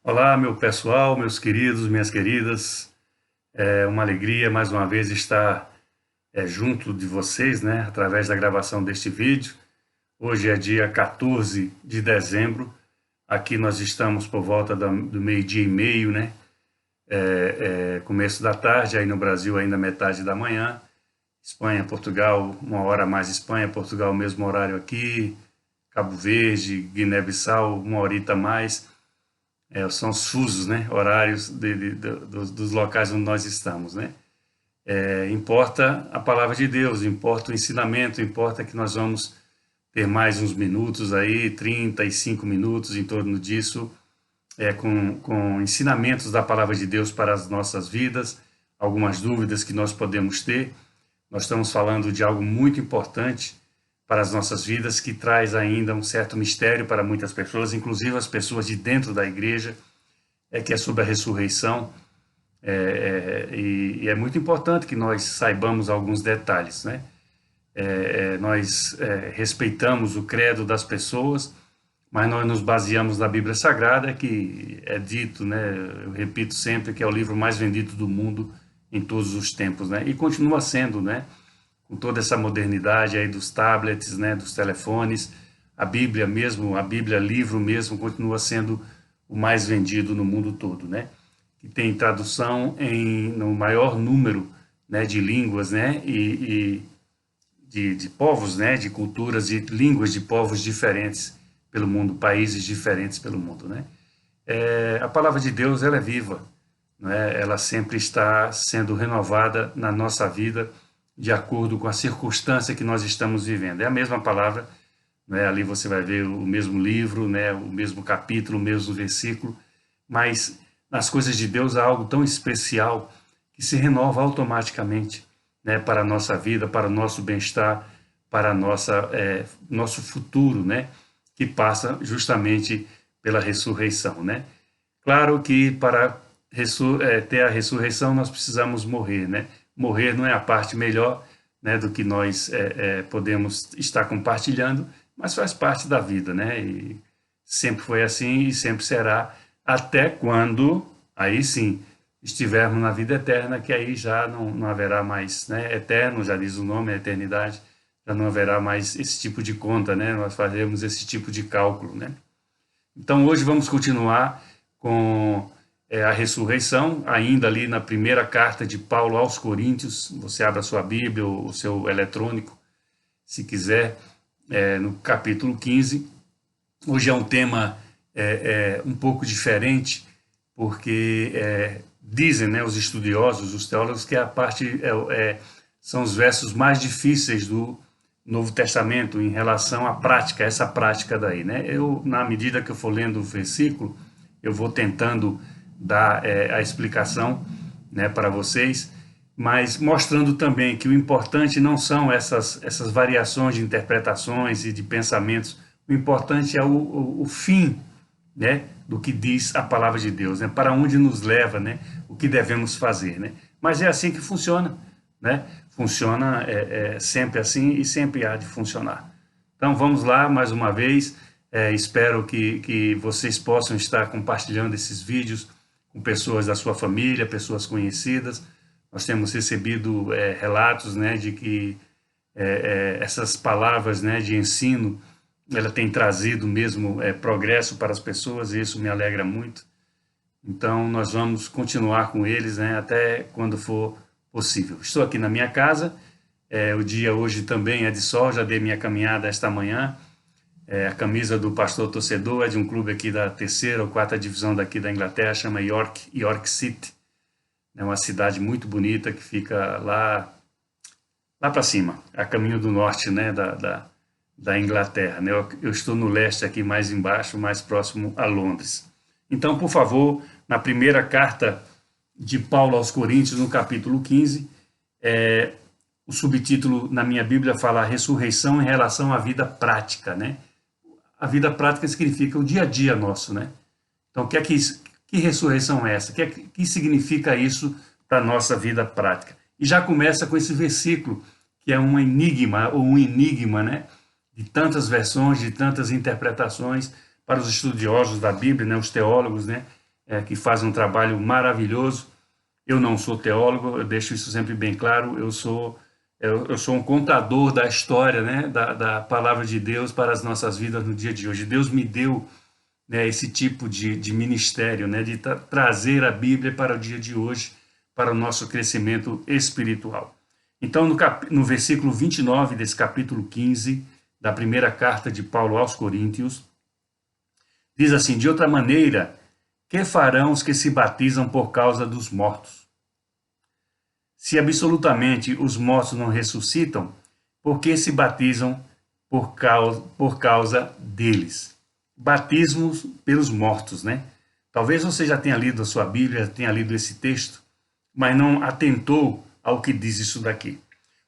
Olá, meu pessoal, meus queridos, minhas queridas. É uma alegria mais uma vez estar junto de vocês, né, através da gravação deste vídeo. Hoje é dia 14 de dezembro. Aqui nós estamos por volta do meio-dia e meio, né? Começo da tarde, aí no Brasil ainda metade da manhã. Espanha, Portugal, uma hora a mais Espanha, Portugal, mesmo horário aqui. Cabo Verde, Guiné-Bissau, uma horita a mais. São os fusos, né, horários dos locais onde nós estamos, né? Importa a palavra de Deus, importa o ensinamento, importa que nós vamos ter mais uns minutos aí, 35 minutos em torno disso, com ensinamentos da palavra de Deus para as nossas vidas, algumas dúvidas que nós podemos ter. Nós estamos falando de algo muito importante para as nossas vidas, que traz ainda um certo mistério para muitas pessoas, inclusive as pessoas de dentro da igreja, que é sobre a ressurreição. E é muito importante que nós saibamos alguns detalhes, né? Nós respeitamos o credo das pessoas, mas nós nos baseamos na Bíblia Sagrada, que é dito, né, eu repito sempre, que é o livro mais vendido do mundo em todos os tempos, né? E continua sendo, né? Com toda essa modernidade aí dos tablets, né, dos telefones, a Bíblia mesmo, a Bíblia livro mesmo, continua sendo o mais vendido no mundo todo, né? Que tem tradução no maior número, né, de línguas, né, e de povos, né, de culturas e línguas de povos diferentes pelo mundo, países diferentes pelo mundo, né? A palavra de Deus, ela é viva, né? Ela sempre está sendo renovada na nossa vida, de acordo com a circunstância que nós estamos vivendo. É a mesma palavra, né? Ali você vai ver o mesmo livro, né? O mesmo capítulo, o mesmo versículo, mas nas coisas de Deus há algo tão especial que se renova automaticamente, né? Para a nossa vida, para o nosso bem-estar, para nosso futuro, né? Que passa justamente pela ressurreição, né? Claro que para ter a ressurreição nós precisamos morrer, né? Morrer não é a parte melhor, né, do que nós podemos estar compartilhando, mas faz parte da vida, né? E sempre foi assim e sempre será, até quando, aí sim, estivermos na vida eterna, que aí já não haverá mais, né? Eterno, já diz o nome, a eternidade, já não haverá mais esse tipo de conta, né? Nós faremos esse tipo de cálculo, né? Então hoje vamos continuar com a ressurreição, ainda ali na primeira carta de Paulo aos Coríntios. Você abre a sua Bíblia, o seu eletrônico, se quiser, no capítulo 15. Hoje é um tema um pouco diferente, porque dizem, né, os estudiosos, os teólogos, que a parte são os versos mais difíceis do Novo Testamento em relação à prática, essa prática daí, né? Eu, na medida que eu for lendo o versículo, eu vou tentando dar a explicação, né, para vocês, mas mostrando também que o importante não são essas variações de interpretações e de pensamentos, o importante é o fim, né, do que diz a palavra de Deus, né, para onde nos leva, né, o que devemos fazer, né? Mas é assim que funciona, né? Funciona sempre assim e sempre há de funcionar. Então vamos lá mais uma vez. Espero que vocês possam estar compartilhando esses vídeos com pessoas da sua família, pessoas conhecidas. Nós temos recebido relatos, né, de que essas palavras, né, de ensino, ela tem trazido mesmo progresso para as pessoas, e isso me alegra muito. Então nós vamos continuar com eles, né, até quando for possível. Estou aqui na minha casa, o dia hoje também é de sol, já dei minha caminhada esta manhã. A camisa do pastor torcedor é de um clube aqui da terceira ou quarta divisão daqui da Inglaterra, chama York City. É uma cidade muito bonita que fica lá para cima, a caminho do norte, né, da Inglaterra, né? Eu estou no leste aqui, mais embaixo, mais próximo a Londres. Então, por favor, na primeira carta de Paulo aos Coríntios, no capítulo 15, o subtítulo na minha Bíblia fala a ressurreição em relação à vida prática, né? A vida prática significa o dia a dia nosso, né? Então, que ressurreição é essa? Que significa isso para a nossa vida prática? E já começa com esse versículo, que é um enigma, né? De tantas versões, de tantas interpretações para os estudiosos da Bíblia, né? Os teólogos, né? que fazem um trabalho maravilhoso. Eu não sou teólogo, eu deixo isso sempre bem claro, eu sou um contador da história, né, da palavra de Deus para as nossas vidas no dia de hoje. Deus me deu, né, esse tipo de ministério, né, de trazer a Bíblia para o dia de hoje, para o nosso crescimento espiritual. Então, no versículo 29 desse capítulo 15, da primeira carta de Paulo aos Coríntios, diz assim: de outra maneira, que farão os que se batizam por causa dos mortos? Se absolutamente os mortos não ressuscitam, por que se batizam por causa deles? Batismos pelos mortos, né? Talvez você já tenha lido a sua Bíblia, tenha lido esse texto, mas não atentou ao que diz isso daqui.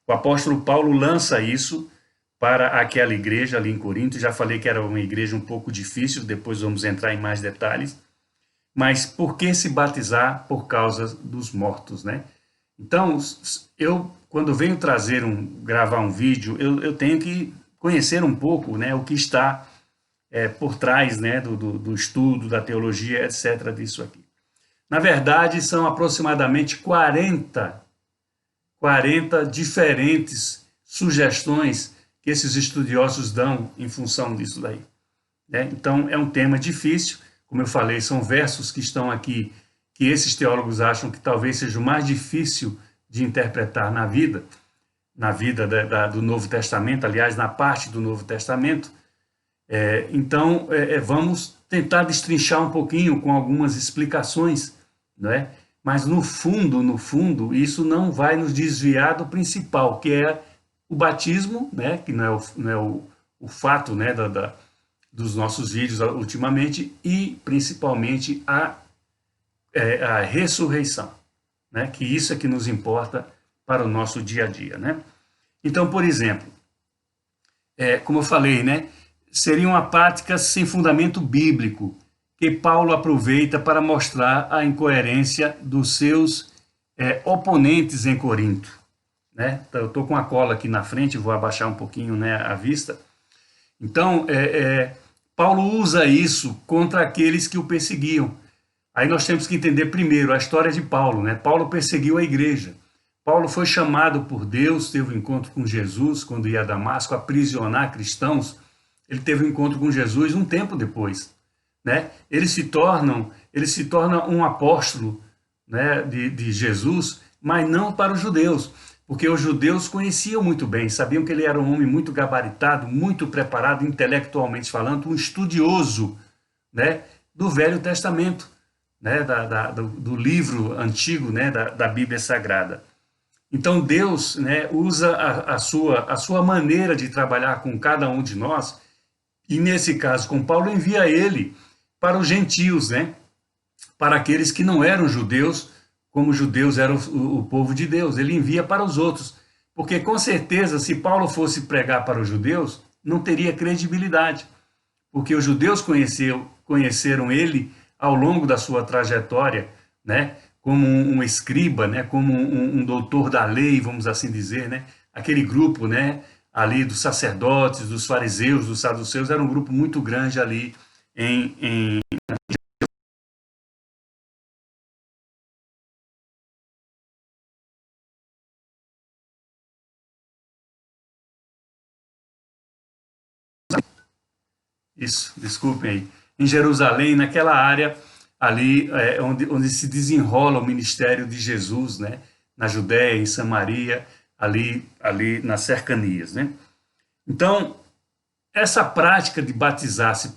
O apóstolo Paulo lança isso para aquela igreja ali em Corinto. Já falei que era uma igreja um pouco difícil, depois vamos entrar em mais detalhes. Mas por que se batizar por causa dos mortos, né? Então, quando venho gravar um vídeo, eu tenho que conhecer um pouco, né, o que está por trás, né, do estudo, da teologia, etc., disso aqui. Na verdade, são aproximadamente 40 diferentes sugestões que esses estudiosos dão em função disso daí, né? Então, é um tema difícil, como eu falei, são versos que estão aqui, que esses teólogos acham que talvez seja o mais difícil de interpretar na vida do Novo Testamento, aliás, na parte do Novo Testamento. Então, vamos tentar destrinchar um pouquinho com algumas explicações, não é? Mas, no fundo, isso não vai nos desviar do principal, que é o batismo, né? Que não é o fato, né, dos nossos vídeos ultimamente, e principalmente a ressurreição, né? Que isso é que nos importa para o nosso dia a dia, né? Então, por exemplo, como eu falei, né, seria uma prática sem fundamento bíblico, que Paulo aproveita para mostrar a incoerência dos seus oponentes em Corinto, né? Então, eu estou com a cola aqui na frente, vou abaixar um pouquinho, né, a vista. Então, Paulo usa isso contra aqueles que o perseguiam. Aí nós temos que entender primeiro a história de Paulo, né? Paulo perseguiu a igreja. Paulo foi chamado por Deus, teve um encontro com Jesus quando ia a Damasco aprisionar cristãos. Ele teve um encontro com Jesus um tempo depois, né? Ele se torna um apóstolo, né, de Jesus, mas não para os judeus, porque os judeus conheciam muito bem, sabiam que ele era um homem muito gabaritado, muito preparado intelectualmente falando, um estudioso, né, do Velho Testamento, né, do livro antigo, né, da Bíblia Sagrada. Então Deus, né, usa a sua maneira de trabalhar com cada um de nós, e nesse caso com Paulo envia ele para os gentios, né, para aqueles que não eram judeus, como os judeus eram o povo de Deus. Ele envia para os outros, porque com certeza se Paulo fosse pregar para os judeus, não teria credibilidade, porque os judeus conheceram ele ao longo da sua trajetória, né, como um escriba, né, como um doutor da lei, vamos assim dizer, né, aquele grupo, né, ali dos sacerdotes, dos fariseus, dos saduceus, era um grupo muito grande ali em isso, desculpem aí, em Jerusalém, naquela área ali onde se desenrola o ministério de Jesus, né, na Judéia, em Samaria, ali nas cercanias, né? Então, essa prática de batizar-se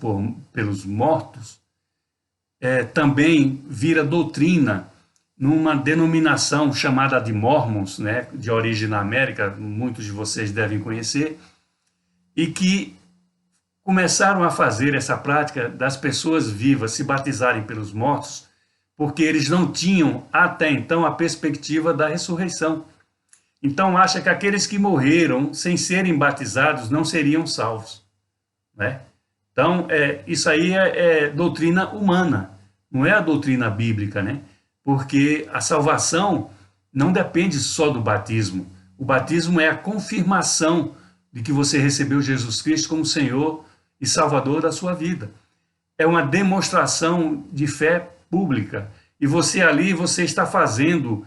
pelos mortos também vira doutrina numa denominação chamada de Mormons, né, de origem na América, muitos de vocês devem conhecer, e que começaram a fazer essa prática das pessoas vivas se batizarem pelos mortos, porque eles não tinham até então a perspectiva da ressurreição. Então acha que aqueles que morreram sem serem batizados não seriam salvos, né? Então isso aí é doutrina humana, não é a doutrina bíblica, né? Porque a salvação não depende só do batismo. O batismo é a confirmação de que você recebeu Jesus Cristo como Senhor e Salvador da sua vida. É uma demonstração de fé pública, e você ali, você está fazendo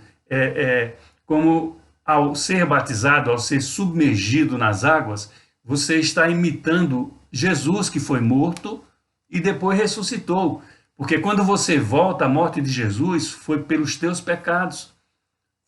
como ao ser batizado, ao ser submergido nas águas, você está imitando Jesus que foi morto e depois ressuscitou. Porque quando você volta, a morte de Jesus foi pelos teus pecados,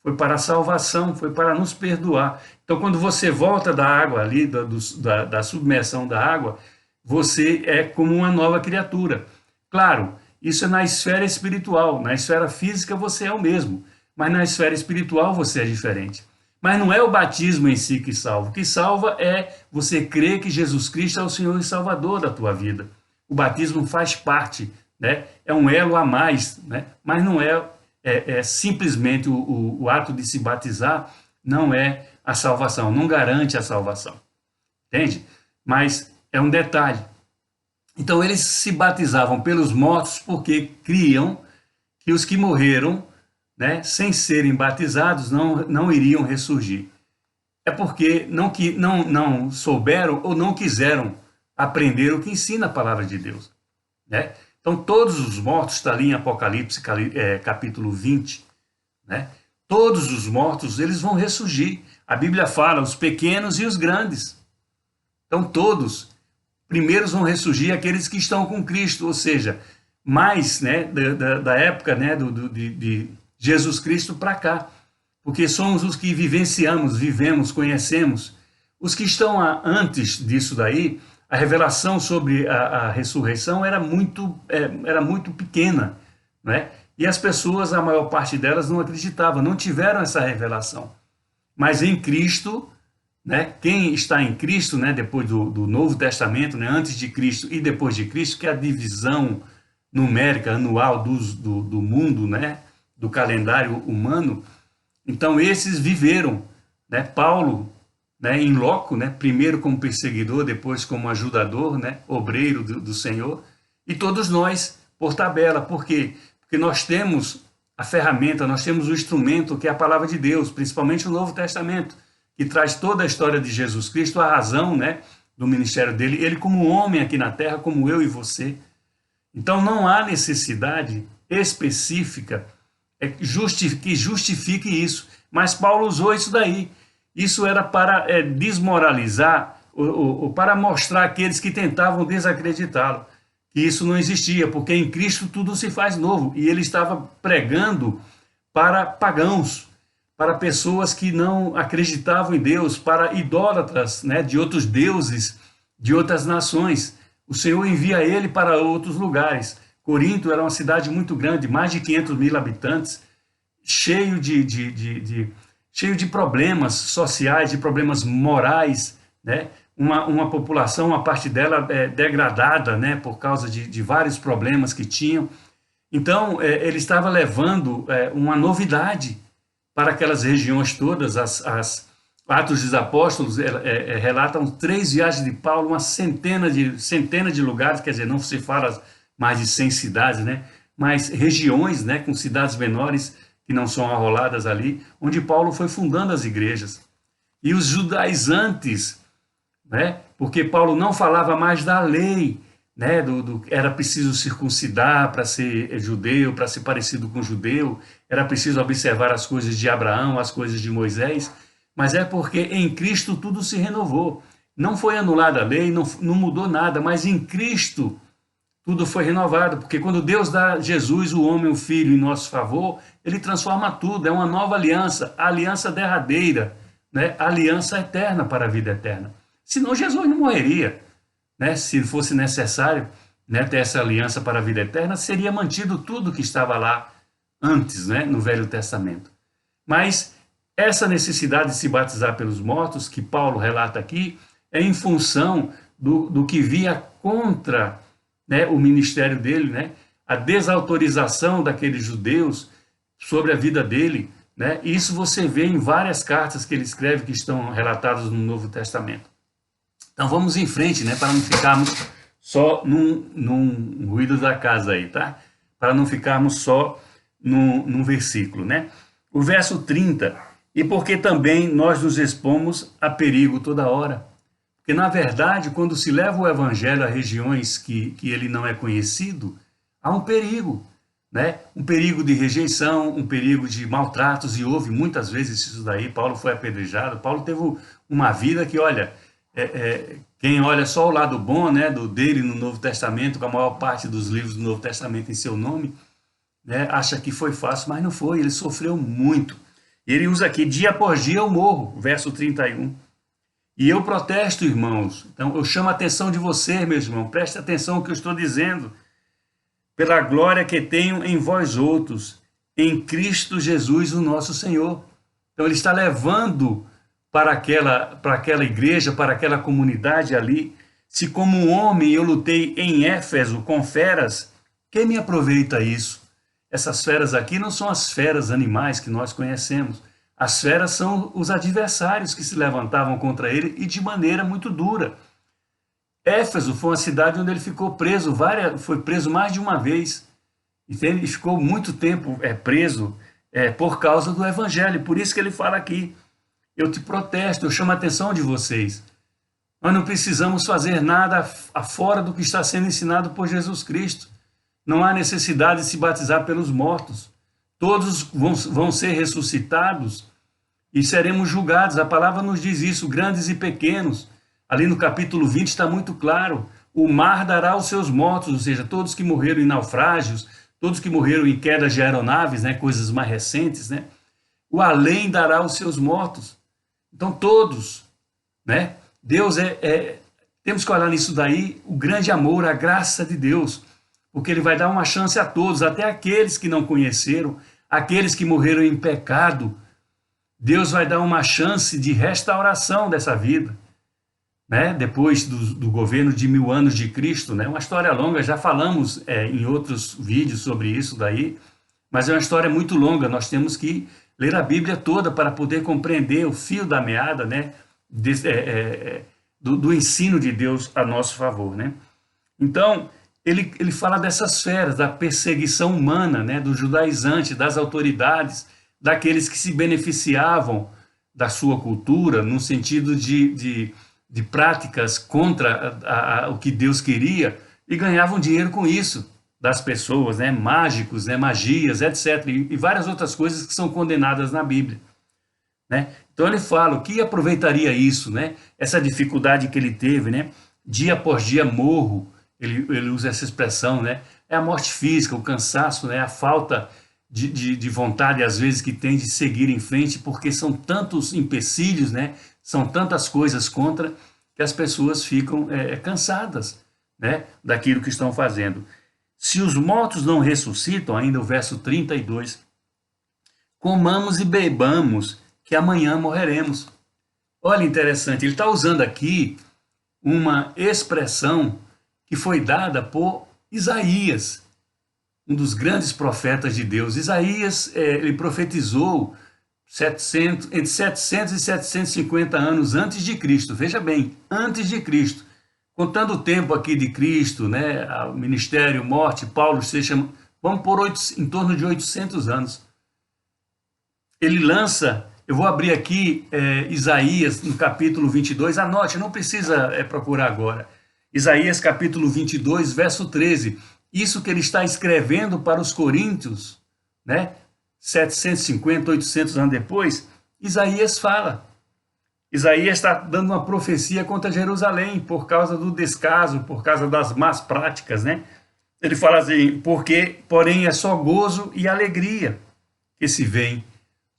foi para a salvação, foi para nos perdoar. Então, quando você volta da água ali, da submersão da água, você é como uma nova criatura. Claro, isso é na esfera espiritual. Na esfera física você é o mesmo, mas na esfera espiritual você é diferente. Mas não é o batismo em si que salva. O que salva é você crer que Jesus Cristo é o Senhor e Salvador da tua vida. O batismo faz parte, né? É um elo a mais, né? Mas não é simplesmente o ato de se batizar, não é a salvação, não garante a salvação. Entende? Mas é um detalhe. Então eles se batizavam pelos mortos porque criam que os que morreram, né, sem serem batizados, não iriam ressurgir. É porque não souberam ou não quiseram aprender o que ensina a palavra de Deus, né? Então todos os mortos, está ali em Apocalipse capítulo 20, né? Todos os mortos, eles vão ressurgir. A Bíblia fala, os pequenos e os grandes. Então todos, primeiros vão ressurgir aqueles que estão com Cristo, ou seja, mais, né, da época, né, de Jesus Cristo para cá, porque somos os que vivenciamos, vivemos, conhecemos. Os que estão antes disso daí, a revelação sobre a ressurreição era muito pequena, né? E as pessoas, a maior parte delas, não acreditavam, não tiveram essa revelação. Mas em Cristo, né, quem está em Cristo, né, depois do Novo Testamento, né, antes de Cristo e depois de Cristo, que é a divisão numérica anual do mundo, né, do calendário humano, então esses viveram, né? Paulo, né, em loco, né, primeiro como perseguidor, depois como ajudador, né, obreiro do Senhor, e todos nós por tabela. Por quê? Porque nós temos a ferramenta, nós temos o instrumento que é a palavra de Deus, principalmente o Novo Testamento, que traz toda a história de Jesus Cristo, a razão, né, do ministério dele, ele como homem aqui na terra, como eu e você. Então não há necessidade específica que justifique isso. Mas Paulo usou isso daí. Isso era para desmoralizar, ou para mostrar àqueles que tentavam desacreditá-lo, que isso não existia, porque em Cristo tudo se faz novo. E ele estava pregando para pagãos, para pessoas que não acreditavam em Deus, para idólatras, né, de outros deuses, de outras nações. O Senhor envia ele para outros lugares. Corinto era uma cidade muito grande, mais de 500.000 habitantes, cheio de problemas sociais, de problemas morais, né? Uma população, uma parte dela degradada, né? Por causa de vários problemas que tinham. Então, ele estava levando uma novidade para aquelas regiões todas. Atos dos Apóstolos relatam 3 viagens de Paulo, uma centena de lugares, quer dizer, não se fala mais de 100 cidades, né? Mas regiões, né, com cidades menores que não são arroladas ali, onde Paulo foi fundando as igrejas. E os judaizantes, né, porque Paulo não falava mais da lei, né, era preciso circuncidar para ser judeu, para ser parecido com judeu, era preciso observar as coisas de Abraão, as coisas de Moisés, mas é porque em Cristo tudo se renovou. Não foi anulada a lei, não mudou nada, mas em Cristo tudo foi renovado, porque quando Deus dá Jesus, o homem, o Filho, em nosso favor, ele transforma tudo, é uma nova aliança, a aliança derradeira, né? A aliança eterna para a vida eterna. Senão Jesus não morreria, né? Se fosse necessário, né, ter essa aliança para a vida eterna, seria mantido tudo que estava lá antes, né, no Velho Testamento. Mas essa necessidade de se batizar pelos mortos, que Paulo relata aqui, é em função do que via contra, né, o ministério dele, né, a desautorização daqueles judeus sobre a vida dele, né, e isso você vê em várias cartas que ele escreve que estão relatadas no Novo Testamento. Então vamos em frente, né, para não ficarmos só num ruído da casa aí, tá? Para não ficarmos só num versículo, né? O verso 30, e porque também nós nos expomos a perigo toda hora. Porque, na verdade, quando se leva o evangelho a regiões que ele não é conhecido, há um perigo. né? Um perigo de rejeição, um perigo de maltratos, e houve muitas vezes isso daí. Paulo foi apedrejado. Paulo teve uma vida que, olha, quem olha só o lado bom, né, dele no Novo Testamento, com a maior parte dos livros do Novo Testamento em seu nome, né, acha que foi fácil, mas não foi. Ele sofreu muito. Ele usa aqui: dia após dia eu morro, verso 31. E eu protesto, irmãos. Então eu chamo a atenção de você, meus irmãos, preste atenção no que eu estou dizendo. Pela glória que tenho em vós outros, em Cristo Jesus, o nosso Senhor. Então ele está levando para aquela igreja, para aquela comunidade ali: se como um homem eu lutei em Éfeso com feras, quem me aproveita isso? Essas feras aqui não são as feras animais que nós conhecemos. As feras são os adversários que se levantavam contra ele, e de maneira muito dura. Éfeso foi uma cidade onde ele ficou preso, foi preso mais de uma vez. Ele ficou muito tempo preso por causa do evangelho. Por isso que ele fala aqui: eu te protesto, eu chamo a atenção de vocês. Nós não precisamos fazer nada fora do que está sendo ensinado por Jesus Cristo. Não há necessidade de se batizar pelos mortos. Todos vão ser ressuscitados e seremos julgados. A palavra nos diz isso, grandes e pequenos. Ali no capítulo 20 está muito claro: o mar dará os seus mortos, ou seja, todos que morreram em naufrágios, todos que morreram em quedas de aeronaves, né, coisas mais recentes, né? O além dará os seus mortos. Então todos, né? Deus temos que olhar nisso daí, o grande amor, a graça de Deus, porque ele vai dar uma chance a todos, até aqueles que não conheceram, aqueles que morreram em pecado. Deus vai dar uma chance de restauração dessa vida, né? Depois do governo de 1000 anos de Cristo, né? Uma história longa, já falamos em outros vídeos sobre isso daí, mas é uma história muito longa. Nós temos que ler a Bíblia toda para poder compreender o fio da meada, né? Do ensino de Deus a nosso favor, né? Então ele fala dessas feras, da perseguição humana, né? Do judaizante, das autoridades, daqueles que se beneficiavam da sua cultura, no sentido de práticas contra o que Deus queria, e ganhavam dinheiro com isso, das pessoas, né? Mágicos, né? Magias, etc. E várias outras coisas que são condenadas na Bíblia, né? Então ele fala: o que aproveitaria isso, né? Essa dificuldade que ele teve, né? Dia após dia morro, ele usa essa expressão, né? É a morte física, o cansaço, né? A falta de vontade, às vezes, que tem de seguir em frente, porque são tantos empecilhos, né? São tantas coisas contra, que as pessoas ficam cansadas, né? Daquilo que estão fazendo. Se os mortos não ressuscitam, ainda o verso 32, comamos e bebamos, que amanhã morreremos. Olha, interessante, ele está usando aqui uma expressão que foi dada por Isaías, um dos grandes profetas de Deus. Isaías, ele profetizou entre 700 e 750 anos antes de Cristo. Veja bem, antes de Cristo. Contando o tempo aqui de Cristo, né, o ministério, morte, Paulo, vamos por em torno de 800 anos. Ele lança, eu vou abrir aqui Isaías, no capítulo 22, anote, não precisa procurar agora. Isaías, capítulo 22, verso 13. Isso que ele está escrevendo para os coríntios, né? 750, 800 anos depois, Isaías fala. Isaías está dando uma profecia contra Jerusalém, por causa do descaso, por causa das más práticas, né? Ele fala assim: porém é só gozo e alegria que se vêem.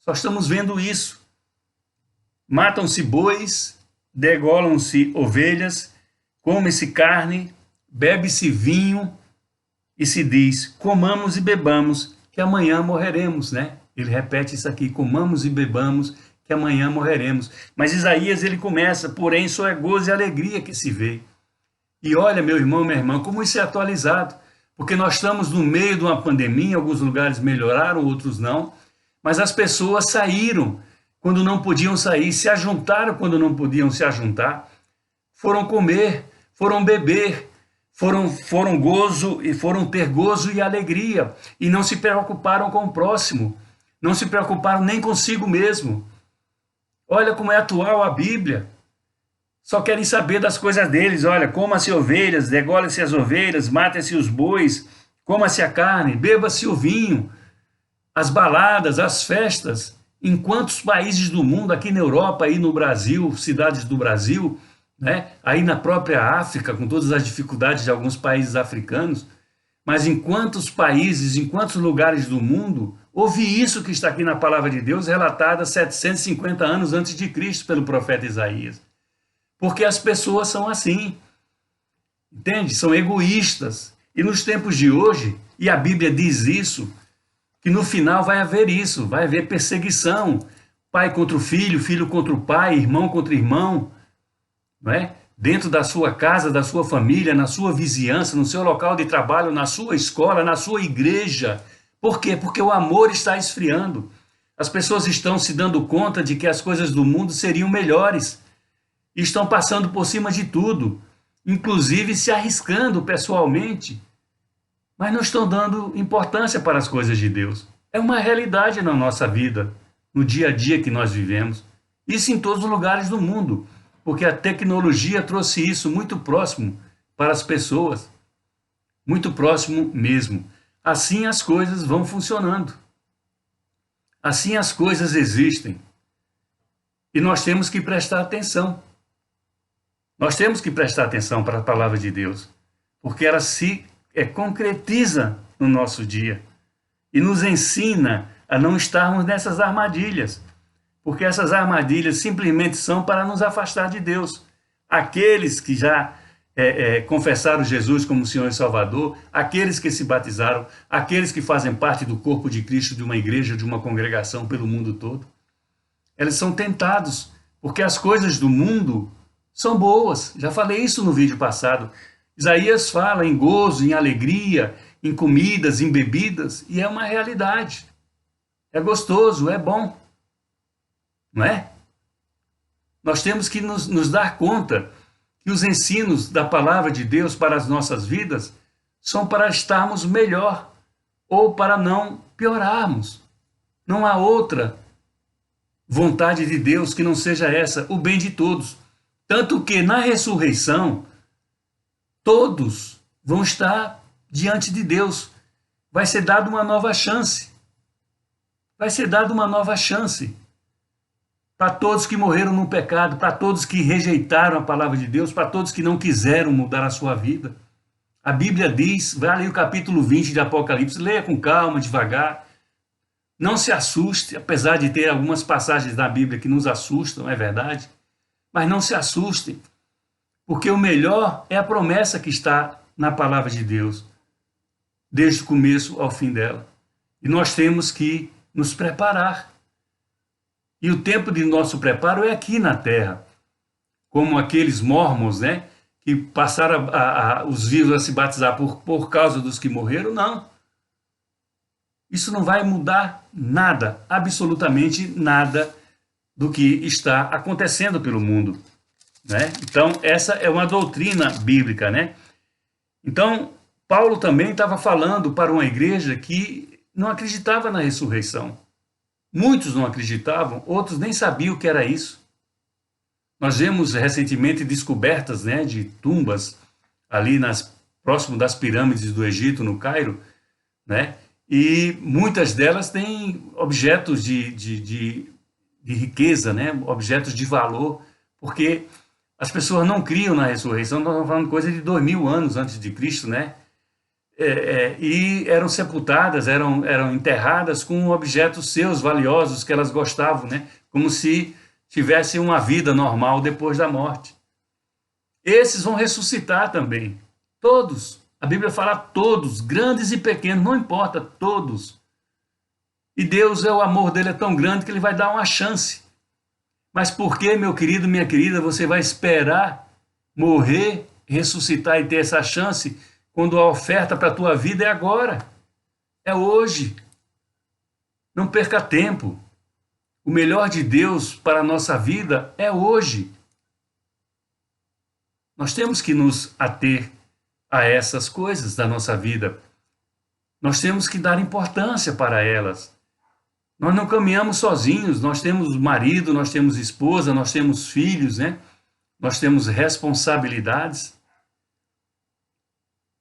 Só estamos vendo isso. Matam-se bois, degolam-se ovelhas, come-se carne, bebe-se vinho, e se diz: comamos e bebamos, que amanhã morreremos, né? Ele repete isso aqui: comamos e bebamos, que amanhã morreremos. Mas Isaías, ele começa: porém só é gozo e alegria que se vê. E olha, meu irmão, minha irmã, como isso é atualizado, porque nós estamos no meio de uma pandemia, alguns lugares melhoraram, outros não, mas as pessoas saíram quando não podiam sair, se ajuntaram quando não podiam se ajuntar, foram comer, foram beber, foram gozo e foram ter gozo e alegria, e não se preocuparam com o próximo, não se preocuparam nem consigo mesmo. Olha como é atual a Bíblia. Só querem saber das coisas deles. Olha, coma-se ovelhas, degolem-se as ovelhas, matem-se os bois, coma-se a carne, beba-se o vinho, as baladas, as festas. Em quantos países do mundo, aqui na Europa, aí no Brasil, cidades do Brasil, né? Aí na própria África, com todas as dificuldades de alguns países africanos, mas em quantos países, em quantos lugares do mundo, houve isso que está aqui na palavra de Deus, relatada 750 anos antes de Cristo pelo profeta Isaías. Porque as pessoas são assim, entende? São egoístas. E nos tempos de hoje, e a Bíblia diz isso, que no final vai haver isso, vai haver perseguição, pai contra o filho, filho contra o pai, irmão contra irmão, não é? Dentro da sua casa, da sua família, na sua vizinhança, no seu local de trabalho, na sua escola, na sua igreja. Por quê? Porque o amor está esfriando. As pessoas estão se dando conta de que as coisas do mundo seriam melhores. E estão passando por cima de tudo, inclusive se arriscando pessoalmente, mas não estão dando importância para as coisas de Deus. É uma realidade na nossa vida, no dia a dia que nós vivemos. Isso em todos os lugares do mundo, porque a tecnologia trouxe isso muito próximo para as pessoas, muito próximo mesmo. Assim as coisas vão funcionando. Assim as coisas existem. E nós temos que prestar atenção. Nós temos que prestar atenção para a palavra de Deus, porque ela se concretiza no nosso dia e nos ensina a não estarmos nessas armadilhas, porque essas armadilhas simplesmente são para nos afastar de Deus. Aqueles que já confessaram Jesus como Senhor e Salvador, aqueles que se batizaram, aqueles que fazem parte do corpo de Cristo, de uma igreja, de uma congregação pelo mundo todo, eles são tentados, porque as coisas do mundo são boas. Já falei isso no vídeo passado. Isaías fala em gozo, em alegria, em comidas, em bebidas, e é uma realidade. É gostoso, é bom. Não é? Nós temos que nos dar conta que os ensinos da palavra de Deus para as nossas vidas são para estarmos melhor ou para não piorarmos. Não há outra vontade de Deus que não seja essa, o bem de todos. Tanto que na ressurreição, todos vão estar diante de Deus. Vai ser dada uma nova chance. Vai ser dada uma nova chance. Para todos que morreram no pecado, para todos que rejeitaram a palavra de Deus, para todos que não quiseram mudar a sua vida. A Bíblia diz, vai ler o capítulo 20 de Apocalipse, leia com calma, devagar. Não se assuste, apesar de ter algumas passagens da Bíblia que nos assustam, é verdade. Mas não se assustem, porque o melhor é a promessa que está na palavra de Deus, desde o começo ao fim dela. E nós temos que nos preparar. E o tempo de nosso preparo é aqui na terra, como aqueles mormons, né, que passaram os vivos a se batizar por causa dos que morreram, não. Isso não vai mudar nada, absolutamente nada, do que está acontecendo pelo mundo, né? Então, essa é uma doutrina bíblica, né? Então, Paulo também estava falando para uma igreja que não acreditava na ressurreição. Muitos não acreditavam, outros nem sabiam o que era isso. Nós vemos recentemente descobertas, né, de tumbas ali próximo das pirâmides do Egito, no Cairo, né? E muitas delas têm objetos de riqueza, né? Objetos de valor, porque as pessoas não criam na ressurreição. Nós estamos falando de coisa de 2000 anos antes de Cristo, né? E eram sepultadas, eram enterradas com objetos seus valiosos que elas gostavam, né? Como se tivessem uma vida normal depois da morte. Esses vão ressuscitar também, todos. A Bíblia fala todos, grandes e pequenos, não importa, todos. E Deus, o amor dele é tão grande que ele vai dar uma chance. Mas por que, meu querido, minha querida, você vai esperar morrer, ressuscitar e ter essa chance, quando a oferta para a tua vida é agora? É hoje. Não perca tempo. O melhor de Deus para a nossa vida é hoje. Nós temos que nos ater a essas coisas da nossa vida. Nós temos que dar importância para elas. Nós não caminhamos sozinhos, nós temos marido, nós temos esposa, nós temos filhos, né? Nós temos responsabilidades.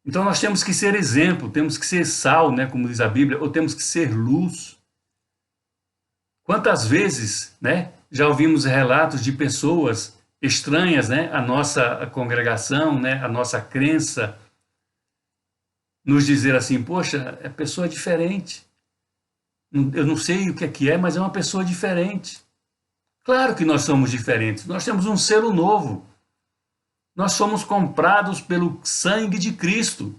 Então nós temos que ser exemplo, temos que ser sal, né, como diz a Bíblia, ou temos que ser luz. Quantas vezes, né, já ouvimos relatos de pessoas estranhas, né, à nossa congregação, né, à nossa crença, nos dizer assim, poxa, é pessoa diferente. Eu não sei o que é, mas é uma pessoa diferente. Claro que nós somos diferentes, nós temos um selo novo. Nós somos comprados pelo sangue de Cristo.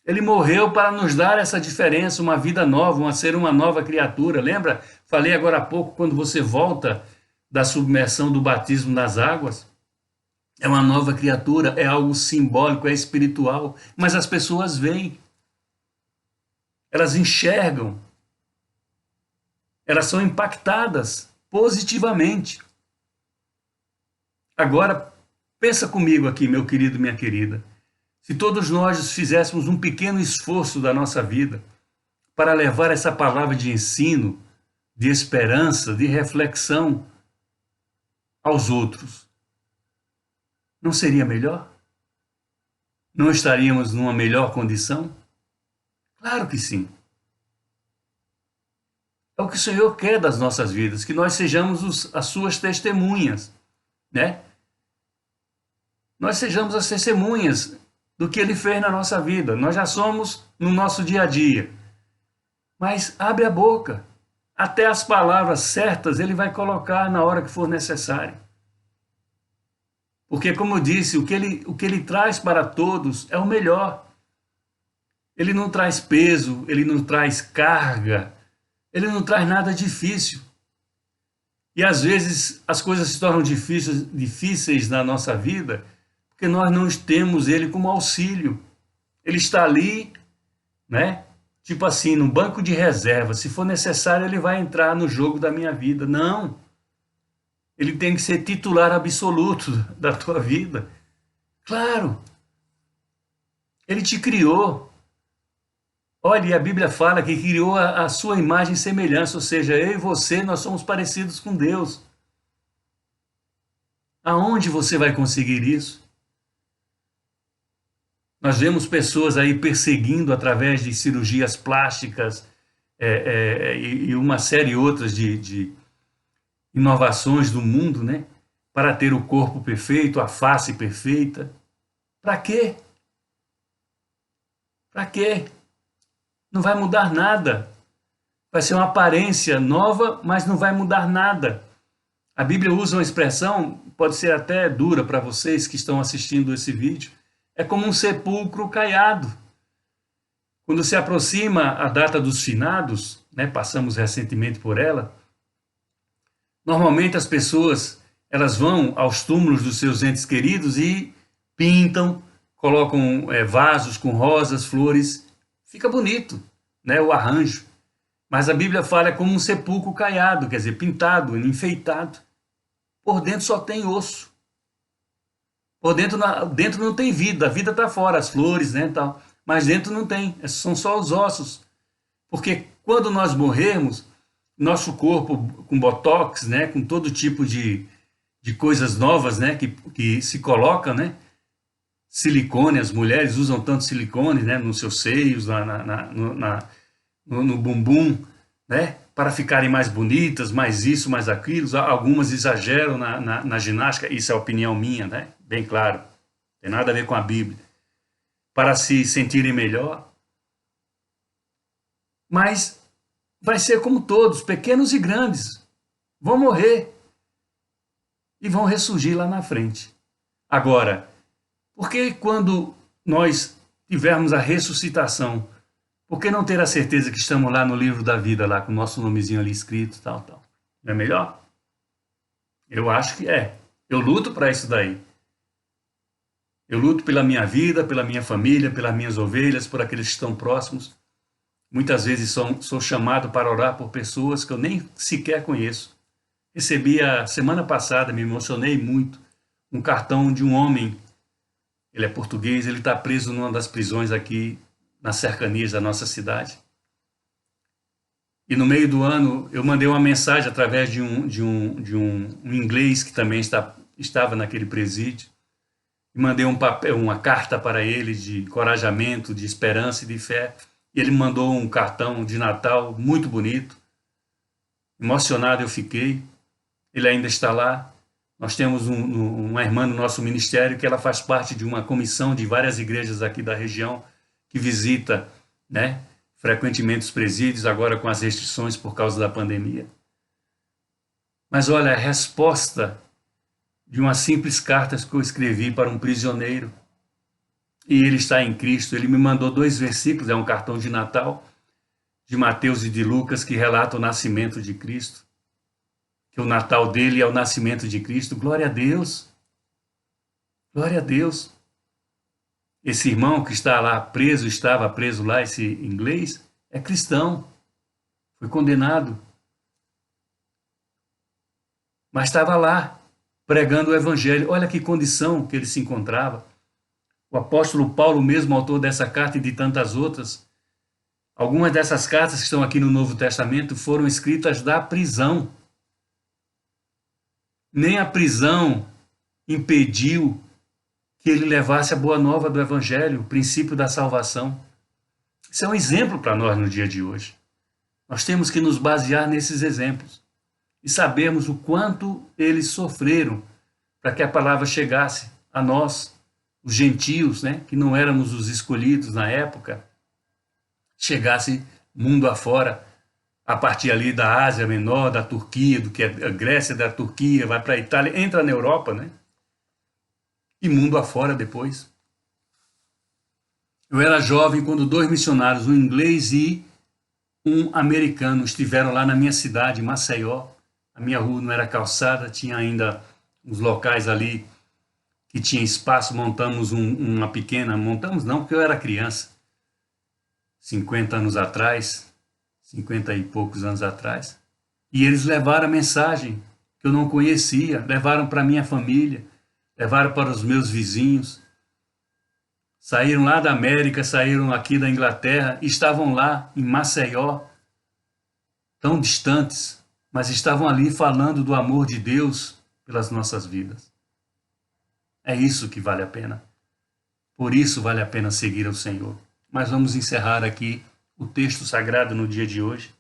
Ele morreu para nos dar essa diferença, uma vida nova, ser uma nova criatura. Lembra? Falei agora há pouco, quando você volta da submersão do batismo nas águas, é uma nova criatura, é algo simbólico, é espiritual, mas as pessoas veem, elas enxergam, elas são impactadas positivamente. Agora, pensa comigo aqui, meu querido, minha querida. Se todos nós fizéssemos um pequeno esforço da nossa vida para levar essa palavra de ensino, de esperança, de reflexão aos outros, não seria melhor? Não estaríamos numa melhor condição? Claro que sim. É o que o Senhor quer das nossas vidas, que nós sejamos as suas testemunhas, né? Nós sejamos as testemunhas do que Ele fez na nossa vida. Nós já somos no nosso dia a dia. Mas abre a boca. Até as palavras certas Ele vai colocar na hora que for necessário. Porque, como eu disse, o que ele traz para todos é o melhor. Ele não traz peso, Ele não traz carga, Ele não traz nada difícil. E às vezes as coisas se tornam difíceis na nossa vida porque nós não temos Ele como auxílio. Ele está ali, né? Tipo assim, no banco de reserva. Se for necessário, Ele vai entrar no jogo da minha vida. Não. Ele tem que ser titular absoluto da tua vida. Claro. Ele te criou. Olha, a Bíblia fala que criou a sua imagem e semelhança, ou seja, eu e você, nós somos parecidos com Deus. Aonde você vai conseguir isso? Nós vemos pessoas aí perseguindo através de cirurgias plásticas e uma série outras de inovações do mundo, né? Para ter o corpo perfeito, a face perfeita. Para quê? Para quê? Não vai mudar nada. Vai ser uma aparência nova, mas não vai mudar nada. A Bíblia usa uma expressão, pode ser até dura para vocês que estão assistindo esse vídeo, é como um sepulcro caiado. Quando se aproxima a data dos finados, né, passamos recentemente por ela, normalmente as pessoas elas vão aos túmulos dos seus entes queridos e pintam, colocam vasos com rosas, flores, fica bonito, né, o arranjo. Mas a Bíblia fala como um sepulcro caiado, quer dizer, pintado, enfeitado. Por dentro só tem osso. Por dentro não tem vida, a vida está fora, as flores, né, tal. Mas dentro não tem, são só os ossos. Porque quando nós morrermos, nosso corpo com botox, né, com todo tipo de coisas novas, né, que se colocam, né, silicone, as mulheres usam tanto silicone, né, nos seus seios, no bumbum, né, para ficarem mais bonitas, mais isso, mais aquilo. Algumas exageram na ginástica, isso é opinião minha, né, bem claro, tem nada a ver com a Bíblia, para se sentirem melhor. Mas vai ser como todos, pequenos e grandes, vão morrer e vão ressurgir lá na frente. Agora, por que quando nós tivermos a ressuscitação, por que não ter a certeza que estamos lá no livro da vida, lá com o nosso nomezinho ali escrito, tal? Não é melhor? Eu acho que é. Eu luto para isso daí. Eu luto pela minha vida, pela minha família, pelas minhas ovelhas, por aqueles que estão próximos. Muitas vezes sou chamado para orar por pessoas que eu nem sequer conheço. Recebi a semana passada, me emocionei muito, um cartão de um homem. Ele é português, ele está preso numa das prisões aqui nas cercanias da nossa cidade. E no meio do ano eu mandei uma mensagem através de um inglês que também estava naquele presídio. e mandei um papel, uma carta para ele de encorajamento, de esperança e de fé. E ele mandou um cartão de Natal muito bonito. Emocionado eu fiquei. Ele ainda está lá. Nós temos uma irmã no nosso ministério que ela faz parte de uma comissão de várias igrejas aqui da região que visita, né, frequentemente os presídios, agora com as restrições por causa da pandemia. Mas olha, a resposta de uma simples carta que eu escrevi para um prisioneiro, e ele está em Cristo, ele me mandou 2 versículos, é um cartão de Natal, de Mateus e de Lucas, que relata o nascimento de Cristo, que o Natal dele é o nascimento de Cristo. Glória a Deus, glória a Deus. Esse irmão que está lá preso, estava preso lá, esse inglês, é cristão, foi condenado, mas estava lá, pregando o evangelho. Olha que condição que ele se encontrava. O apóstolo Paulo, mesmo autor dessa carta e de tantas outras, algumas dessas cartas que estão aqui no Novo Testamento foram escritas da prisão. Nem a prisão impediu que ele levasse a boa nova do evangelho, o princípio da salvação. Isso é um exemplo para nós no dia de hoje. Nós temos que nos basear nesses exemplos e sabermos o quanto eles sofreram para que a palavra chegasse a nós, os gentios, né, que não éramos os escolhidos na época, chegasse mundo afora, a partir ali da Ásia Menor, da Turquia, do que é a Grécia, da Turquia, vai para a Itália, entra na Europa, né? E mundo afora depois. Eu era jovem quando 2 missionários, um inglês e um americano, estiveram lá na minha cidade, Maceió. A minha rua não era calçada, tinha ainda uns locais ali que tinha espaço, montamos uma pequena, montamos não, porque eu era criança, 50 anos atrás, 50 e poucos anos atrás, e eles levaram a mensagem que eu não conhecia, levaram para a minha família, levaram para os meus vizinhos, saíram lá da América, saíram aqui da Inglaterra, estavam lá em Maceió, tão distantes, mas estavam ali falando do amor de Deus pelas nossas vidas. É isso que vale a pena. Por isso vale a pena seguir ao Senhor. Mas vamos encerrar aqui o texto sagrado no dia de hoje.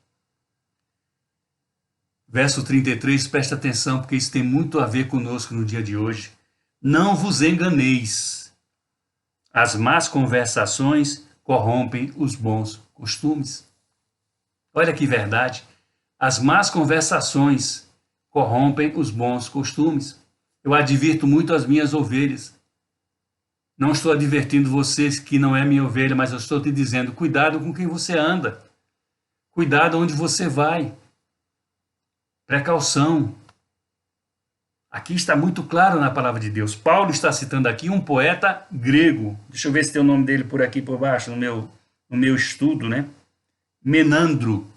Verso 33, presta atenção, porque isso tem muito a ver conosco no dia de hoje. Não vos enganeis. As más conversações corrompem os bons costumes. Olha que verdade. As más conversações corrompem os bons costumes. Eu advirto muito as minhas ovelhas. Não estou advertindo vocês que não é minha ovelha, mas eu estou te dizendo, cuidado com quem você anda. Cuidado onde você vai. Precaução. Aqui está muito claro na palavra de Deus. Paulo está citando aqui um poeta grego. Deixa eu ver se tem o nome dele por aqui por baixo, no meu estudo, né? Menandro.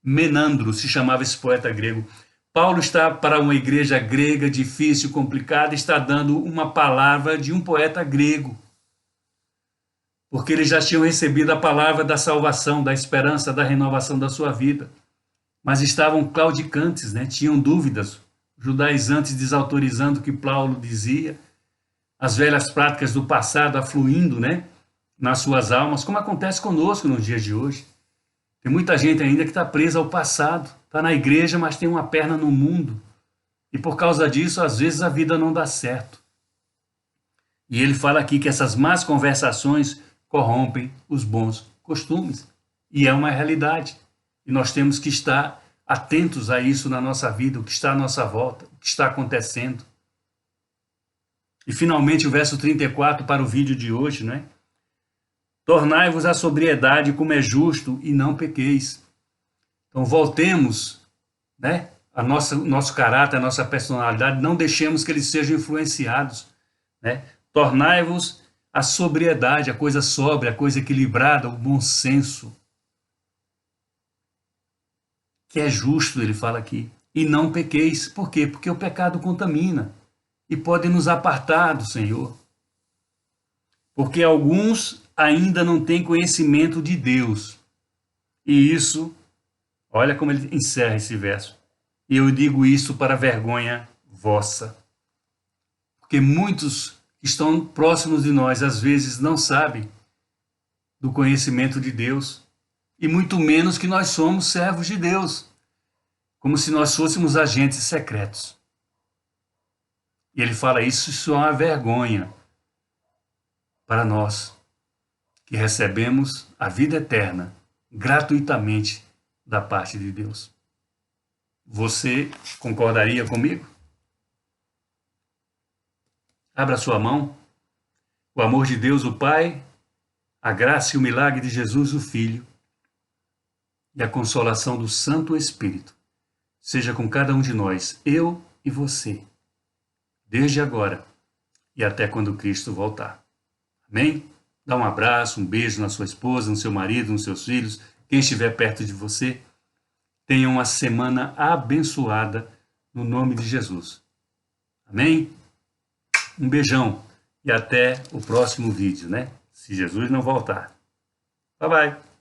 Menandro se chamava esse poeta grego. Paulo está para uma igreja grega, difícil, complicada, está dando uma palavra de um poeta grego. Porque eles já tinham recebido a palavra da salvação, da esperança, da renovação da sua vida. Mas estavam claudicantes, né? Tinham dúvidas, judaizantes desautorizando o que Paulo dizia, as velhas práticas do passado afluindo, né, nas suas almas, como acontece conosco nos dias de hoje. Tem muita gente ainda que está presa ao passado, está na igreja, mas tem uma perna no mundo. E por causa disso, às vezes a vida não dá certo. E ele fala aqui que essas más conversações corrompem os bons costumes. E é uma realidade. E nós temos que estar atentos a isso na nossa vida, o que está à nossa volta, o que está acontecendo. E finalmente o verso 34 para o vídeo de hoje, né? Tornai-vos à sobriedade como é justo e não pequeis. Então voltemos, né, nosso caráter, a nossa personalidade, não deixemos que eles sejam influenciados, né? Tornai-vos à sobriedade, a coisa sóbria, a coisa equilibrada, o bom senso, que é justo, ele fala aqui, e não pequeis. Por quê? Porque o pecado contamina e pode nos apartar do Senhor. Porque alguns ainda não têm conhecimento de Deus. E isso, olha como ele encerra esse verso. E eu digo isso para vergonha vossa. Porque muitos estão próximos de nós, às vezes não sabem do conhecimento de Deus, e muito menos que nós somos servos de Deus, como se nós fôssemos agentes secretos. E ele fala isso é uma vergonha para nós, que recebemos a vida eterna gratuitamente da parte de Deus. Você concordaria comigo? Abra sua mão. O amor de Deus, o Pai, a graça e o milagre de Jesus, o Filho, e a consolação do Santo Espírito seja com cada um de nós, eu e você, desde agora e até quando Cristo voltar. Amém? Dá um abraço, um beijo na sua esposa, no seu marido, nos seus filhos, quem estiver perto de você. Tenha uma semana abençoada no nome de Jesus. Amém? Um beijão e até o próximo vídeo, né? Se Jesus não voltar. Bye, bye.